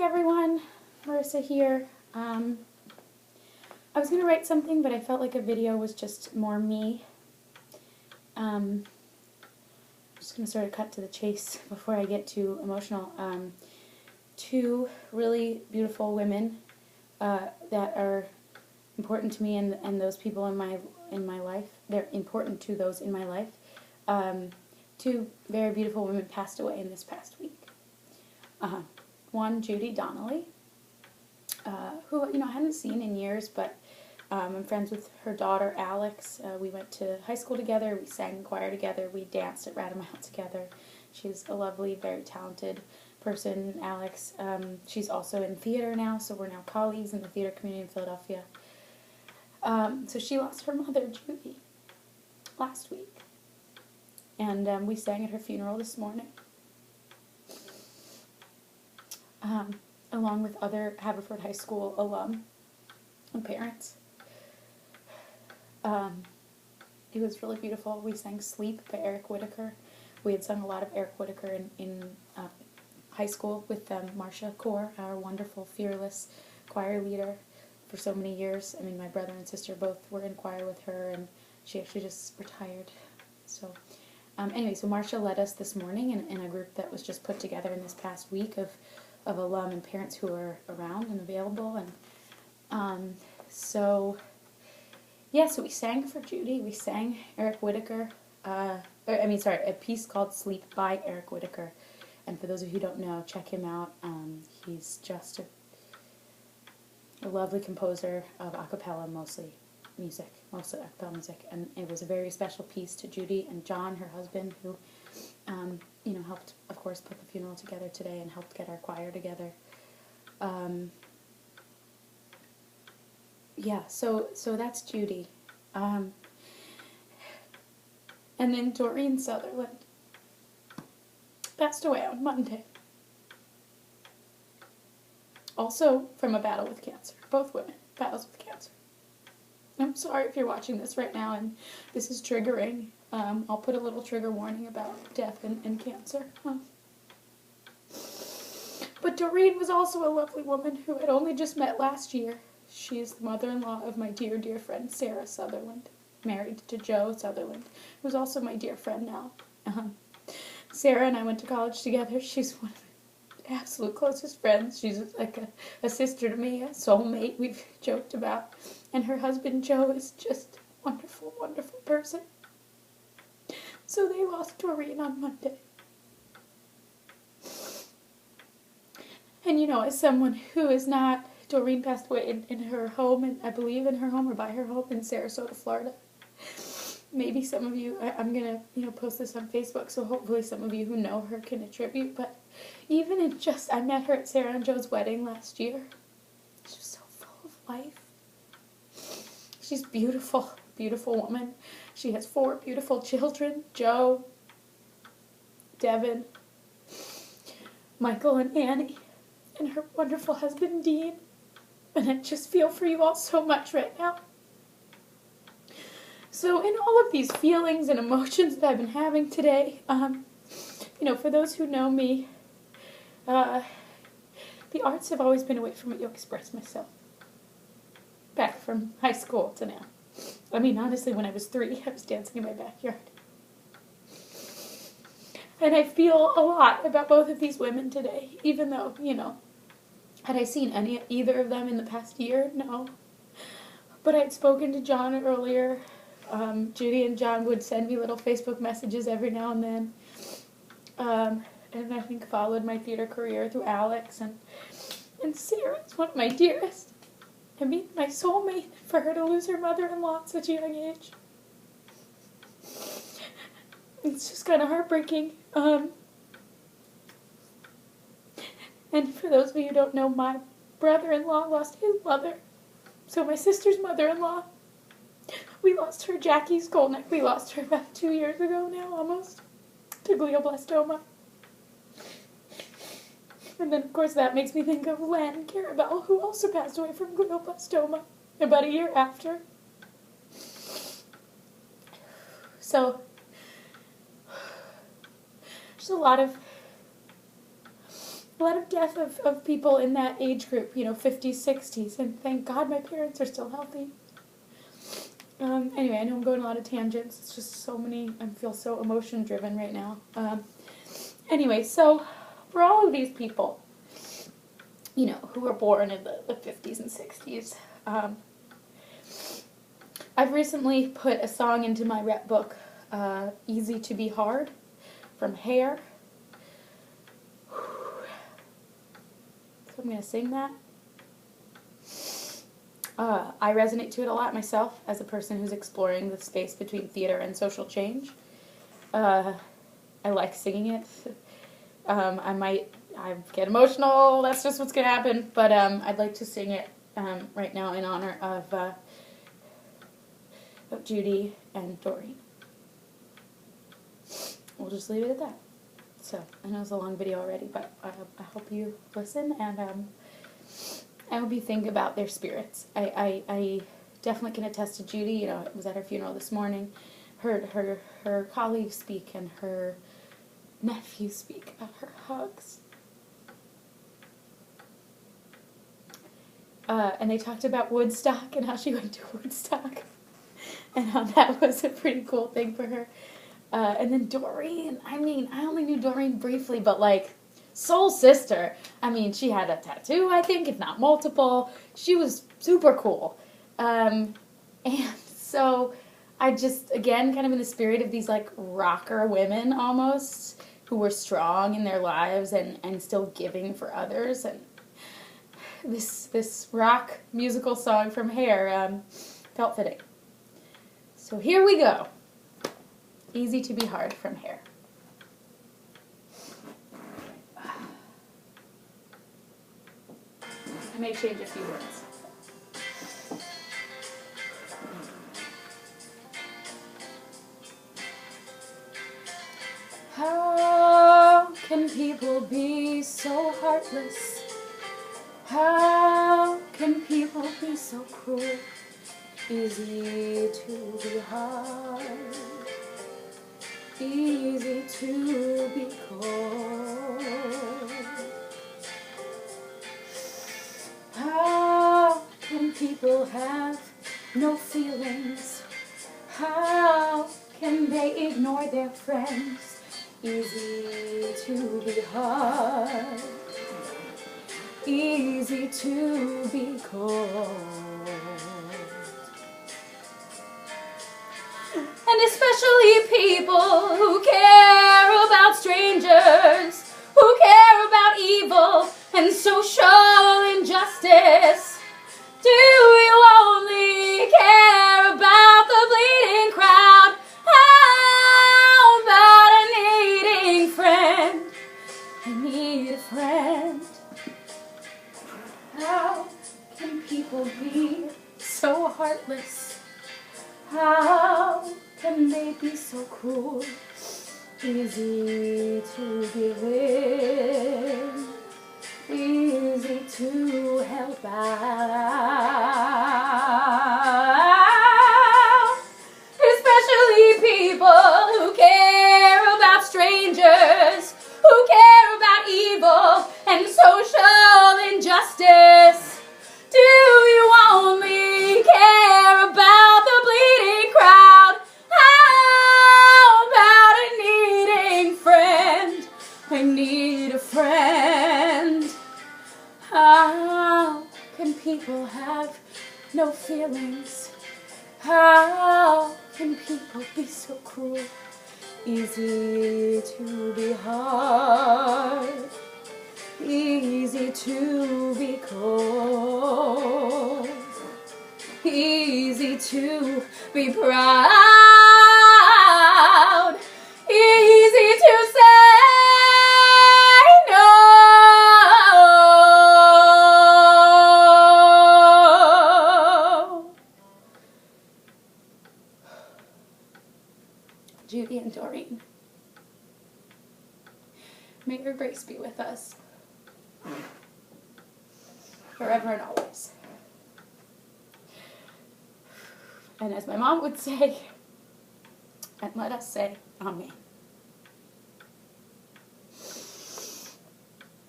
Hey everyone, Marissa here. I was going to write something, but I felt like a video was just more me. I'm just going to sort of cut to the chase before I get too emotional. Two really beautiful women that are important to me and those people in my life. They're important to those in my life. Two very beautiful women passed away in this past week. One, Judy Donnelly, who I hadn't seen in years, but I'm friends with her daughter Alex. We went to high school together. We sang in choir together. We danced at Radamount together. She's a lovely, very talented person, Alex. She's also in theater now, so we're now colleagues in the theater community in Philadelphia. So she lost her mother, Judy, last week, and we sang at her funeral this morning. Along with other Haverford High School alum and parents. It was really beautiful. We sang Sleep by Eric Whitacre. We had sung a lot of Eric Whitacre in high school with Marcia Kaur, our wonderful, fearless choir leader for so many years. I mean, my brother and sister both were in choir with her, and she actually just retired. So anyway, so Marcia led us this morning in a group that was just put together in this past week of alum and parents who are around and available, and so we sang for Judy. We sang Eric Whitacre, a piece called Sleep by Eric Whitacre, and for those of you who don't know, check him out. He's just a lovely composer of a cappella, mostly a cappella music, and it was a very special piece to Judy and John, her husband, who helped, of course, put the funeral together today and helped get our choir together. So that's Judy. And then Doreen Sutherland passed away on Monday. Also from a battle with cancer. Both women, battles with cancer. I'm sorry if you're watching this right now and this is triggering. I'll put a little trigger warning about death and cancer. But Doreen was also a lovely woman who I'd only just met last year. She is the mother-in-law of my dear, dear friend Sarah Sutherland, married to Joe Sutherland, who's also my dear friend now. Sarah and I went to college together. She's one of my absolute closest friends. She's like a sister to me, a soulmate we've joked about. And her husband Joe is just a wonderful, wonderful person. So they lost Doreen on Monday. And as someone who is not, Doreen passed away in her home, and I believe in her home or by her home in Sarasota, Florida. Maybe some of you, I'm going to post this on Facebook, so hopefully some of you who know her can attribute, but even in I met her at Sarah and Joe's wedding last year. She was so full of life. She's beautiful, beautiful woman. She has 4 beautiful children, Joe, Devin, Michael, and Annie, and her wonderful husband, Dean. And I just feel for you all so much right now. So in all of these feelings and emotions that I've been having today, for those who know me, the arts have always been a way for me to express myself. Back from high school to now. I mean, honestly, when I was 3, I was dancing in my backyard. And I feel a lot about both of these women today, even though, had I seen either of them in the past year? No. But I'd spoken to John earlier. Judy and John would send me little Facebook messages every now and then. And I think followed my theater career through Alex. And Sarah's one of my dearest. I mean, my soulmate, for her to lose her mother-in-law at such a young age. It's just kind of heartbreaking. And for those of you who don't know, my brother-in-law lost his mother. So my sister's mother-in-law, we lost her, Jackie Skolnick. We lost her about 2 years ago now, almost, to glioblastoma. And then, of course, that makes me think of Len Carabell, who also passed away from glioblastoma about a year after. So, there's a lot of a lot of death of people in that age group, 50s, 60s, and thank God my parents are still healthy. Anyway, I know I'm going a lot of tangents. It's just so many, I feel so emotion driven right now. Anyway, so for all of these people, who were born in the 50s and 60s, I've recently put a song into my rep book, Easy to Be Hard, from Hair. So I'm going to sing that. I resonate to it a lot myself as a person who's exploring the space between theater and social change. I like singing it. I get emotional, that's just what's going to happen, but I'd like to sing it right now in honor of Judy and Doreen. We'll just leave it at that. So, I know it's a long video already, but I hope you listen, and I hope you think about their spirits. I definitely can attest to Judy. I was at her funeral this morning, heard her colleagues speak and her nephew speak about her hugs. And they talked about Woodstock and how she went to Woodstock and how that was a pretty cool thing for her. And then Doreen, I only knew Doreen briefly, but soul sister. She had a tattoo, I think, if not multiple. She was super cool. And so I just, again, kind of in the spirit of these rocker women almost, who were strong in their lives and still giving for others. And this rock musical song from Hair felt fitting. So here we go. Easy to Be Hard from Hair. I may change a few words. How can people be so heartless? How can people be so cruel? Easy to be hard, easy to be cold. How can people have no feelings? How can they ignore their friends? Easy to be hard, easy to be cold. And especially people who care about strangers, who care about evil and social injustice. Do you only care about the bleeding crowd? How about a needing friend? I need a friend. How can people be so heartless? How can they be so cruel? Easy to give in, easy to help out. Especially people who care about strangers, who care about evil and social injustice. Do you only care about the bleeding crowd? How about a needing friend? I need a friend. How can people have no feelings? How can people be so cruel? Easy to be hard, easy to be cold, easy to be proud, easy to say no. Judy and Doreen, may your grace be with us forever and always. And as my mom would say, and let us say, Amen.